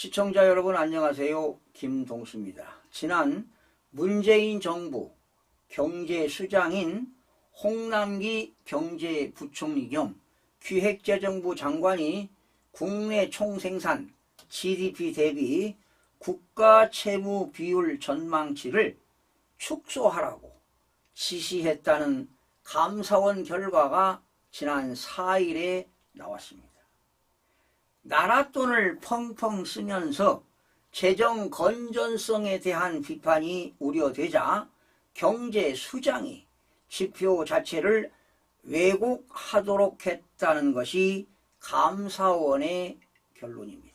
시청자 여러분 안녕하세요. 김동수입니다. 지난 문재인 정부 경제수장인 홍남기 경제부총리 겸 기획재정부 장관이 국내 총생산 GDP 대비 국가채무 비율 전망치를 축소하라고 지시했다는 감사원 결과가 지난 4일에 나왔습니다. 나라 돈을 펑펑 쓰면서 재정 건전성에 대한 비판이 우려되자 경제수장이 지표 자체를 왜곡하도록 했다는 것이 감사원의 결론입니다.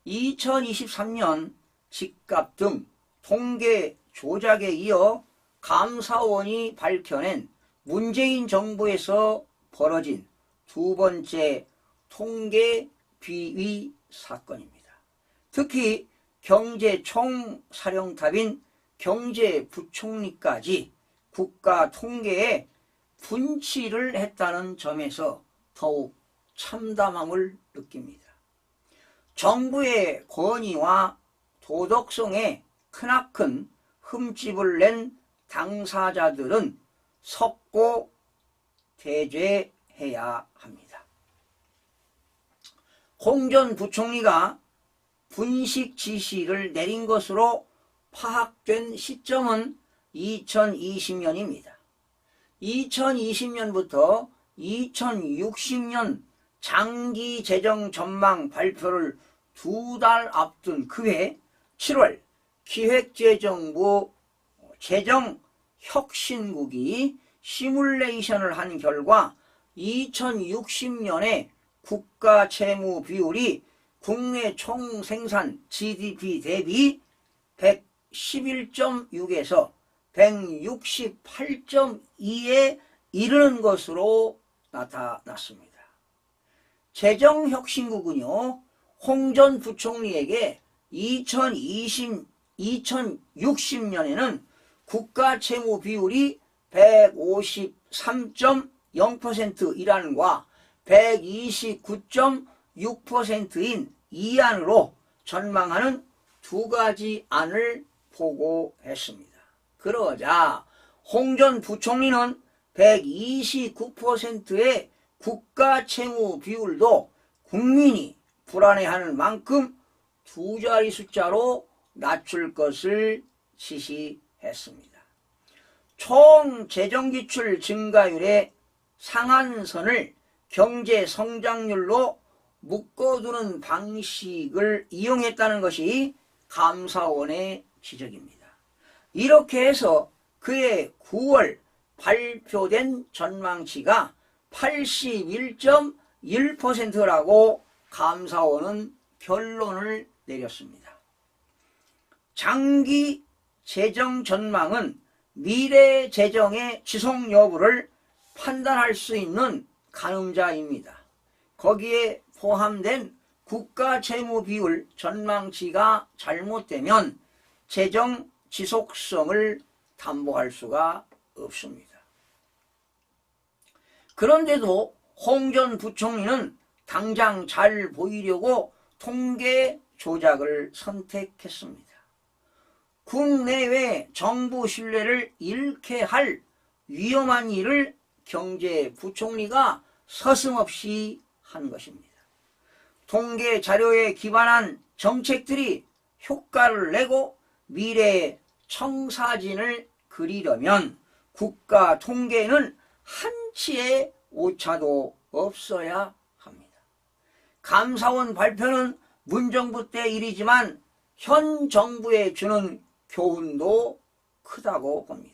2023년 집값 등 통계 조작에 이어 감사원이 밝혀낸 문재인 정부에서 벌어진 두 번째 통계 비위 사건입니다. 특히 경제총사령탑인 경제부총리까지 국가 통계에 분치를 했다는 점에서 더욱 참담함을 느낍니다. 정부의 권위와 도덕성에 크나큰 흠집을 낸 당사자들은 석고 대죄해야 합니다. 홍 전 부총리가 분식 지시를 내린 것으로 파악된 시점은 2020년입니다. 2020년부터 2060년 장기 재정 전망 발표를 2달 앞둔 그해 7월 기획재정부 재정혁신국이 시뮬레이션을 한 결과 2060년에 국가 채무 비율이 국내 총생산 GDP 대비 111.6에서 168.2에 이르는 것으로 나타났습니다. 재정혁신국은요, 홍 전 부총리에게 2060년에는 국가 채무 비율이 153.0% 이란과 129.6%인 이안으로 전망하는 두 가지 안을 보고했습니다. 그러자 홍 전 부총리는 129%의 국가 채무 비율도 국민이 불안해하는 만큼 두 자리 숫자로 낮출 것을 지시했습니다. 총 재정지출 증가율의 상한선을 경제 성장률로 묶어두는 방식을 이용했다는 것이 감사원의 지적입니다. 이렇게 해서 그해 9월 발표된 전망치가 81.1%라고 감사원은 결론을 내렸습니다. 장기 재정 전망은 미래 재정의 지속 여부를 판단할 수 있는 가늠자입니다. 거기에 포함된 국가 채무 비율 전망치가 잘못되면 재정 지속성을 담보할 수가 없습니다. 그런데도 홍 전 부총리는 당장 잘 보이려고 통계 조작을 선택했습니다. 국내외 정부 신뢰를 잃게 할 위험한 일을 경제부총리가 서슴없이 한 것입니다. 통계 자료에 기반한 정책들이 효과를 내고 미래의 청사진을 그리려면 국가 통계에는 한치의 오차도 없어야 합니다. 감사원 발표는 문정부 때 일이지만 현 정부에 주는 교훈도 크다고 봅니다.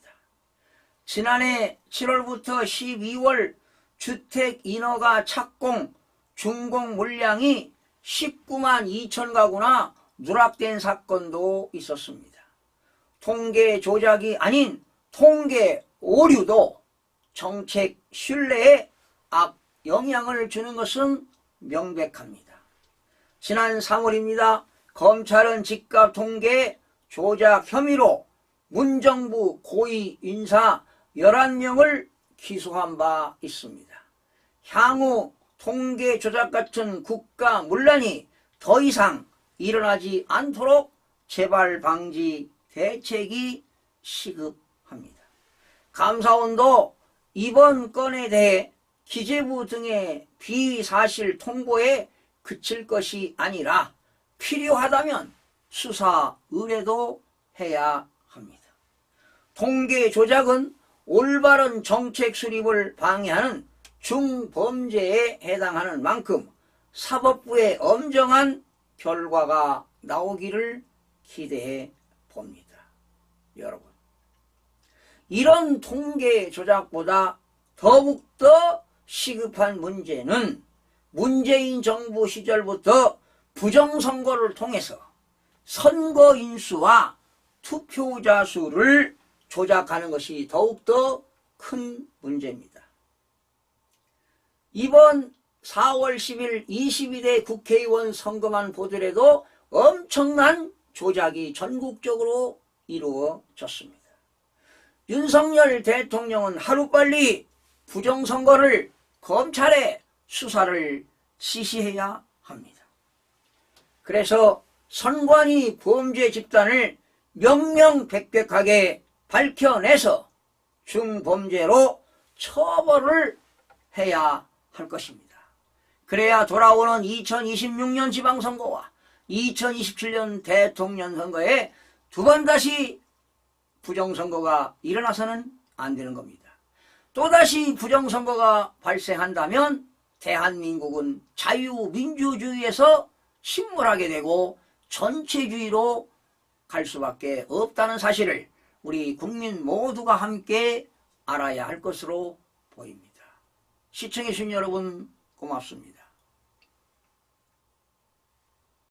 지난해 7월부터 12월 주택 인허가 착공, 준공 물량이 19만 2천 가구나 누락된 사건도 있었습니다. 통계 조작이 아닌 통계 오류도 정책 신뢰에 악영향을 주는 것은 명백합니다. 지난 3월입니다. 검찰은 집값 통계 조작 혐의로 문정부 고위 인사 11명을 기소한 바 있습니다. 향후 통계 조작 같은 국가 문란이 더 이상 일어나지 않도록 재발 방지 대책이 시급합니다. 감사원도 이번 건에 대해 기재부 등의 비사실 통보에 그칠 것이 아니라 필요하다면 수사 의뢰도 해야 합니다. 통계 조작은 올바른 정책 수립을 방해하는 중범죄에 해당하는 만큼 사법부의 엄정한 결과가 나오기를 기대해 봅니다. 여러분, 이런 통계 조작보다 더욱더 시급한 문제는 문재인 정부 시절부터 부정선거를 통해서 선거 인수와 투표자 수를 조작하는 것이 더욱더 큰 문제입니다. 이번 4월 10일 22대 국회의원 선거만 보더라도 엄청난 조작이 전국적으로 이루어졌습니다. 윤석열 대통령은 하루빨리 부정선거를 검찰에 수사를 지시해야 합니다. 그래서 선관위 범죄 집단을 명명백백하게 밝혀내서 중범죄로 처벌을 해야 할 것입니다. 그래야 돌아오는 2026년 지방선거와 2027년 대통령 선거에 두 번 다시 부정선거가 일어나서는 안 되는 겁니다. 또다시 부정선거가 발생한다면 대한민국은 자유민주주의에서 침몰하게 되고 전체주의로 갈 수밖에 없다는 사실을 우리 국민 모두가 함께 알아야 할 것으로 보입니다. 시청해 주신 여러분 고맙습니다.